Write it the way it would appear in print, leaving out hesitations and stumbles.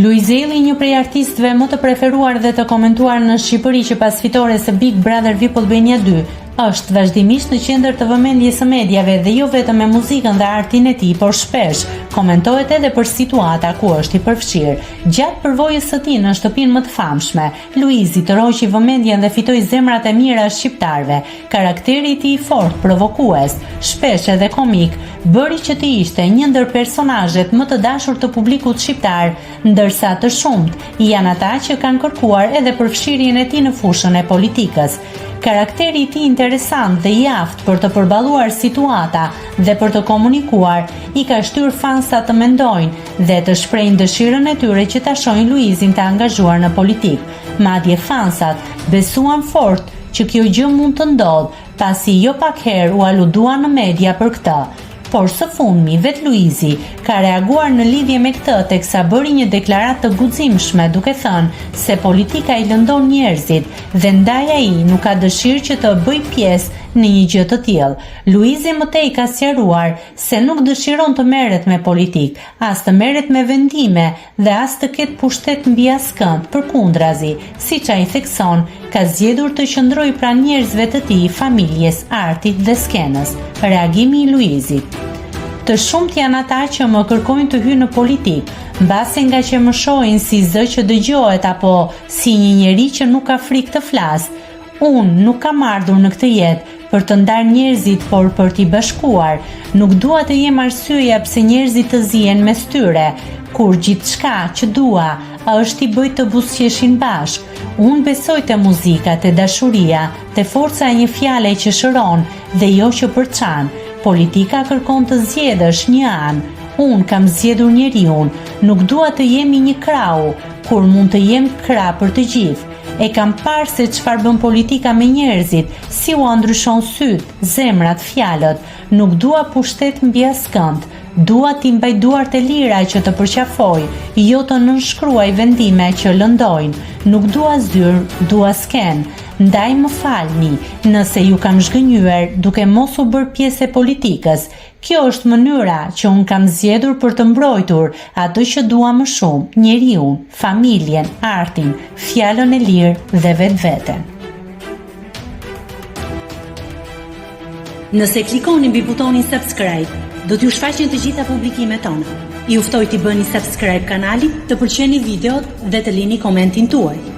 Luizelli, një prej artistëve më të preferuar dhe të komentuar në Shqipëri që pas fitores së Big Brother VIP Albania 2, është vazhdimisht në qendër të vëmendjes së mediave dhe jo vetëm me muzikën dhe artin e tij, por shpesh komentohet edhe për situata ku është i përfshirë. Gjatë përvojës së tij në shtëpinë më të famshme, Luizi tërhoqi vëmendjen dhe fitoi zemrat e mira shqiptarëve. Karakteri i tij i fortë, provokues, shpesh edhe komik, bëri që të ishte një ndër personazhet më të dashur të publikut shqiptar, ndërsa të shumt janë ata që kanë kërkuar edhe përfshirjen e tij në fushën e politikës. Karakteri i tij interesant dhe i aftë për të përballuar situata dhe për të komunikuar i ka shtyrë fansat të mendojnë dhe të shprehin dëshirën e tyre që ta shohin Luizin të angazhuar në politikë. Madje fansat besuan fort që kjo gjë mund të ndodhë, pasi jo pak herë u aludua në media për këtë. Por së fundmi, vetë Luizi ka reaguar në lidhje me këtë teksa bëri një deklaratë të guximshme duke thënë se politika i lëndon njerëzit dhe ndaj ai nuk ka dëshirë që të bëj pjesë në një gjë të tillë. Luizi më tej ka sqaruar se nuk dëshiron të merret me politikë, as të merret me vendime dhe as të ketë pushtet mbi askënd. Përkundrazi, siç ai thekson, ka zgjedhur të qëndrojë pranë njerëzve të tij, familjes, artit dhe skenës. Reagimi i Luizit. Të shumt janë ata që më kërkojnë të hyj në politikë, mbase nga që më shohin si zë që dëgjohet apo si një njeri që nuk ka frikë të flasë. Unë nuk kam ardhur në këtë jetë për të ndarë njerëzit, por për t'i bashkuar. Nuk dua të jem arsyeja pse njerëzit të zihen mes tyre, kur gjithçka që dua është i bëj të buzëqeshin bashk. Unë besoj te muzika, te dashuria, te forca e një fjale që shëron dhe jo që përçan. Politika kërkon të zgjedhësh një anë. Unë kam zgjedhur njeriun, nuk dua të jemi një krau, kur mund të jem krah për të gjithë. E kam parë se çfarë bën politika me njerëzit, si u ndryshon syt, zemrat, fjalët. Nuk dua pushtet mbi askënd. Dua t'i mbaj duart e lira që të përqafoj, jo të nënshkruaj vendime që lëndojnë. Nuk dua zyrë, dua sken. Ndaj më falni, nëse ju kam zhgënjyer duke mos u bërë pjesë e politikës. Kjo është mënyra që unë kam zgjedhur për të mbrojtur atë që dua më shumë, njeriun, familjen, artin, fjalën e lirë dhe vetveten. Nëse klikoni mbi butonin subscribe, do t'ju shfaqen të gjitha publikimet tona. Ju ftoj t'i bëni subscribe kanalit, të pëlqeni videot dhe të lini komentin tuaj.